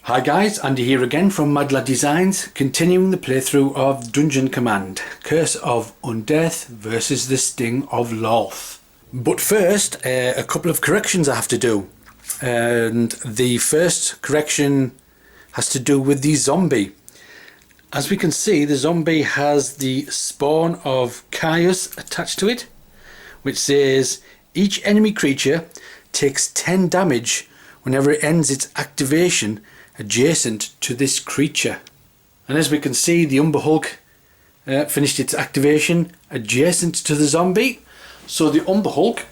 Hi guys, Andy here again from Mad Lad Designs, continuing the playthrough of Dungeon Command, Curse of Undeath versus the Sting of Lolth. But first, a couple of corrections I have to do. And the first correction has to do with the zombie. As we can see, the zombie has the spawn of Caius attached to it, which says each enemy creature takes 10 damage whenever it ends its activation adjacent to this creature. And as we can see, the Umber Hulk finished its activation adjacent to the zombie, so the Umber Hulk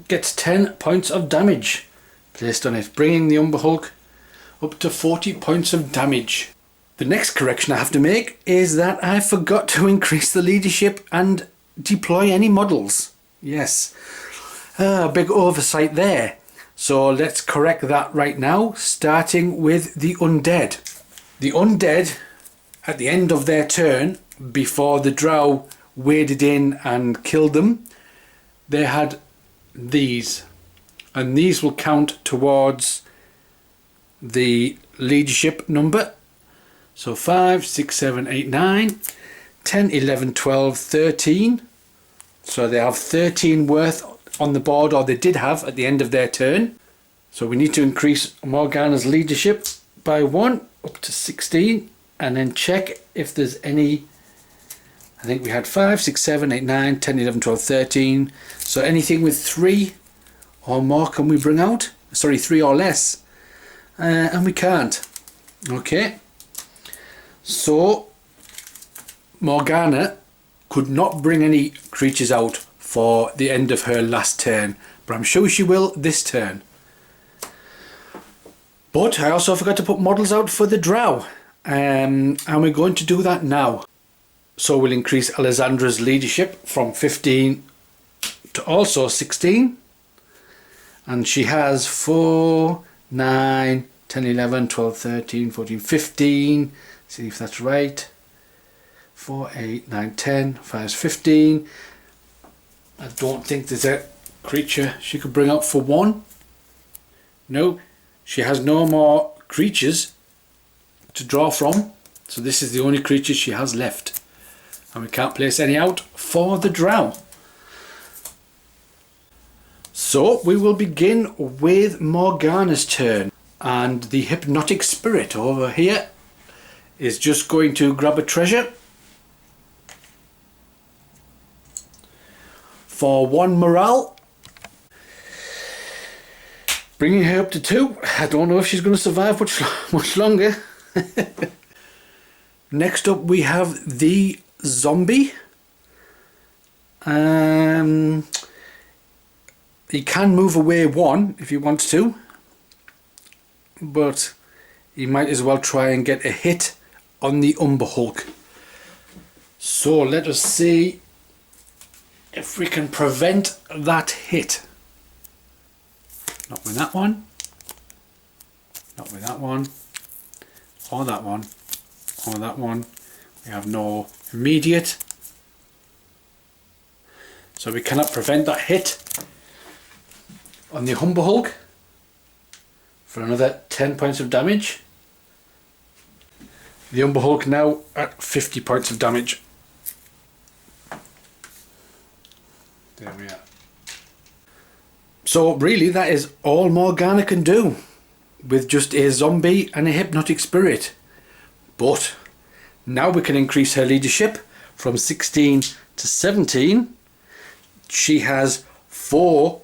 gets 10 points of damage placed on it, bringing the Umber Hulk up to 40 points of damage. The next correction I have to make is that I forgot to increase the leadership and deploy any models. Yes, a big oversight there. So let's correct that right now, starting with the Undead. The Undead, at the end of their turn, before the Drow waded in and killed them, they had these. And these will count towards the leadership number. So 5, 6, 7, 8, 9, 10, 11, 12, 13. So they have 13 worth on the board, or they did have at the end of their turn. So we need to increase Morgana's leadership by 1 up to 16, and then check if there's any. I think we had 5, 6, 7, 8, 9, 10, 11, 12, 13. So anything with 3 or more can we bring out? Sorry, 3 or less. And we can't. Okay. So Morgana could not bring any creatures out for the end of her last turn, but I'm sure she will this turn. But I also forgot to put models out for the Drow, and we're going to do that now. So we'll increase Alessandra's leadership from 15 to also 16, and she has 4, 9, 10, 11, 12, 13, 14, 15. See if that's right. 4, 8, 9, 10, 5 is 15. I don't think there's a creature she could bring up for 1. No, she has no more creatures to draw from, so this is the only creature she has left, and we can't place any out for the Drow. So we will begin with Morgana's turn, and the hypnotic spirit over here is just going to grab a treasure for 1 morale, bringing her up to 2. I don't know if she's going to survive much longer. Next up we have the zombie. He can move away 1 if he wants to, but he might as well try and get a hit on the Umber Hulk. So let us see if we can prevent that hit. Not with that one, not with that one, or that one, or that one. We have no immediate, so we cannot prevent that hit on the Umber Hulk for another 10 points of damage. The Umber Hulk now at 50 points of damage. There we are. So really that is all Morgana can do with just a zombie and a hypnotic spirit. But now we can increase her leadership from 16 to 17. She has 4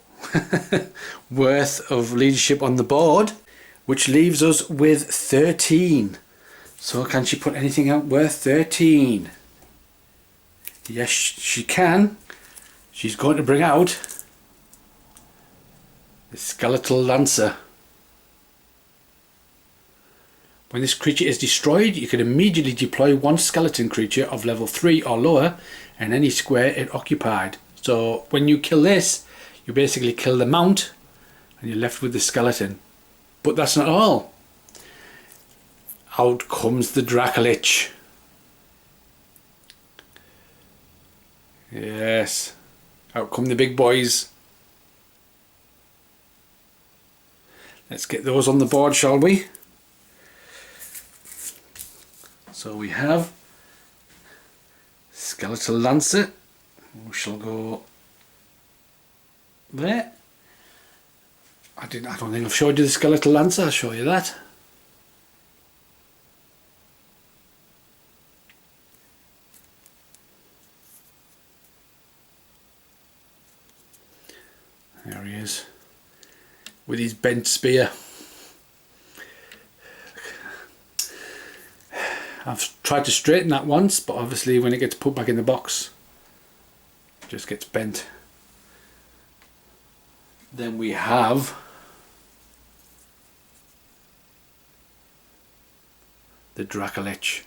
worth of leadership on the board, which leaves us with 13. So can she put anything out worth 13? Yes, she can. She's going to bring out the Skeletal Lancer. When this creature is destroyed, you can immediately deploy 1 skeleton creature of level 3 or lower in any square it occupied. So when you kill this, you basically kill the mount and you're left with the skeleton. But that's not all. Out comes the Dracolich. Yes, out come the big boys. Let's get those on the board, shall we? So we have Skeletal Lancer. We shall go there. I don't think I've showed you the Skeletal Lancer. I'll show you that. There he is, with his bent spear. I've tried to straighten that once, but obviously when it gets put back in the box, it just gets bent. Then we have the Dracolich.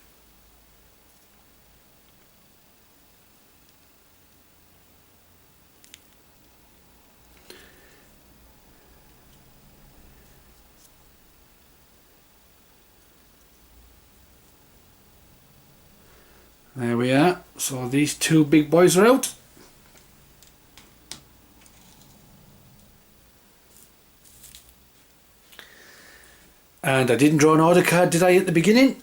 There we are. So these two big boys are out. And I didn't draw an order card, did I, at the beginning?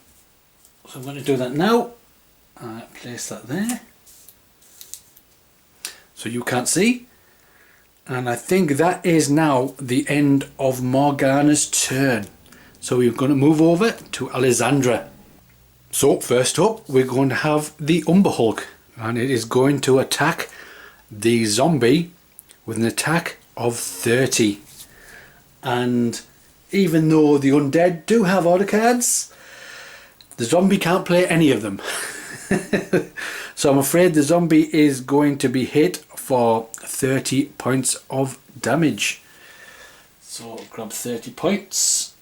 So I'm going to do that now. Place that there, so you can't see. And I think that is now the end of Morgana's turn. So we're going to move over to Alessandra. So first up, we're going to have the Umber Hulk, and it is going to attack the zombie with an attack of 30. And even though the undead do have order cards, the zombie can't play any of them. So I'm afraid the zombie is going to be hit for 30 points of damage. So grab 30 points,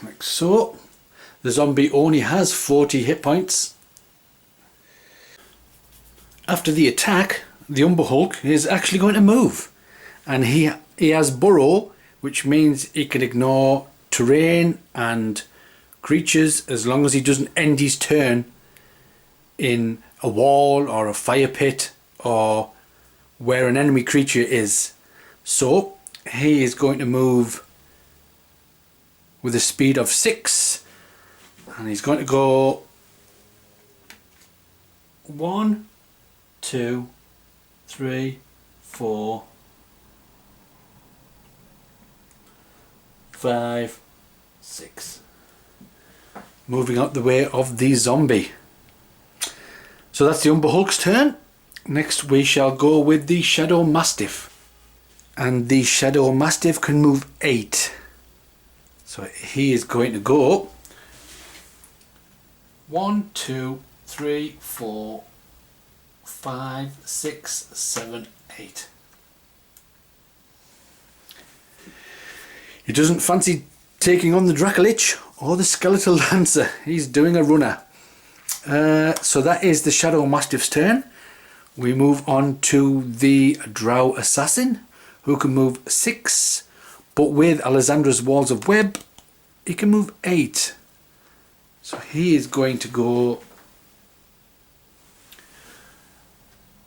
like so. The zombie only has 40 hit points. After the attack, the Umber Hulk is actually going to move, and he has Burrow, which means he can ignore terrain and creatures as long as he doesn't end his turn in a wall or a fire pit or where an enemy creature is. So he is going to move with a speed of 6, and he's going to go 1, 2, 3, 4, 5, 6. Moving out the way of the zombie. So that's the Umber Hulk's turn. Next we shall go with the Shadow Mastiff. And the Shadow Mastiff can move 8. So he is going to go 1, 2, 3, 4, 5, 6, 7, 8. He doesn't fancy taking on the Dracolich or the Skeletal Lancer. He's doing a runner. So that is the Shadow Mastiff's turn. We move on to the Drow Assassin, who can move 6, but with Alessandra's Walls of Web, he can move 8. So he is going to go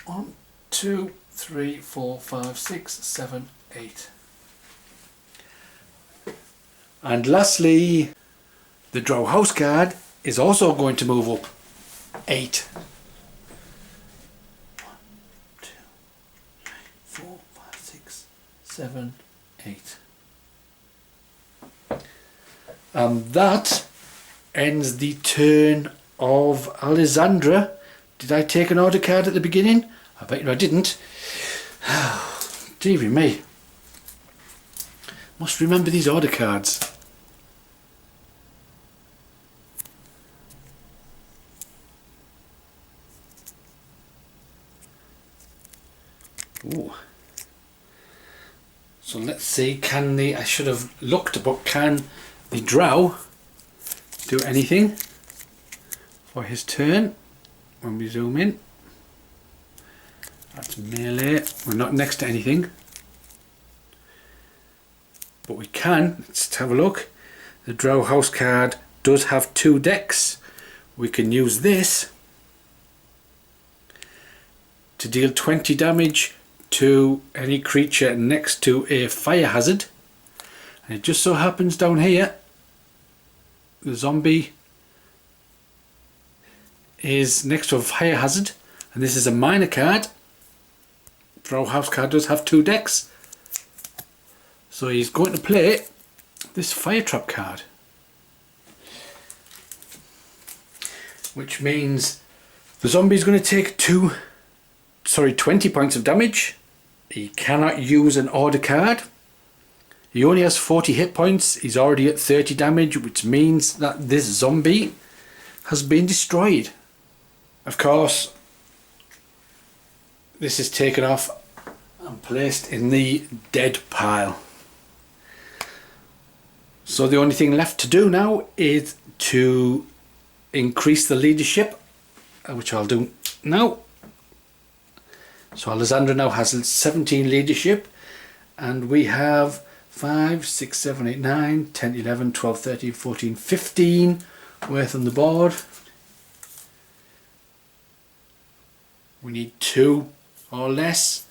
1, 2, 3, 4, 5, 6, 7, 8. And lastly, the Drow House Guard is also going to move up 8. 1, 2, 3, 4, 5, 6, 7, 8. And that ends the turn of Alessandra. Did I take an order card at the beginning? I bet you I didn't. Dearie me. Must remember these order cards. Ooh. So let's see, I should have looked, but can the Drow do anything for his turn? When we zoom in, that's melee. We're not next to anything, but we can. Let's have a look. The Drow House card does have 2 decks. We can use this to deal 20 damage to any creature next to a fire hazard, And it just so happens down here, the zombie is next to a fire hazard, and this is a minor card. Drow house card does have 2 decks, so he's going to play this fire trap card, which means the zombie is going to take 20 points of damage. He cannot use an order card. He only has 40 hit points. He's already at 30 damage, which means that this zombie has been destroyed. Of course, this is taken off and placed in the dead pile. So the only thing left to do now is to increase the leadership, which I'll do now. So Alessandra now has 17 leadership, and we have 5, 6, 7, 8, 9, 10, 11, 12, 13, 14, 15 worth on the board. We need 2 or less.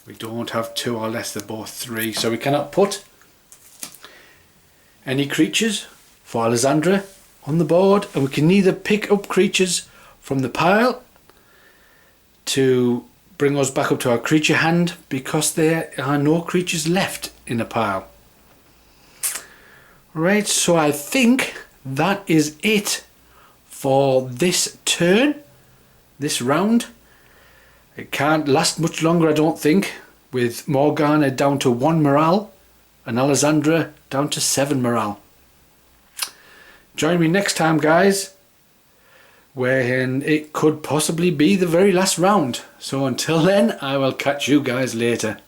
We don't have 2 or less, they're both 3, so we cannot put any creatures for Alessandra on the board, and we can neither pick up creatures from the pile to bring us back up to our creature hand, because there are no creatures left in the pile. Right, so I think that is it for this turn, this round. It can't last much longer, I don't think, with Morgana down to 1 morale and Alessandra down to 7 morale. Join me next time, guys, when it could possibly be the very last round. So until then, I will catch you guys later.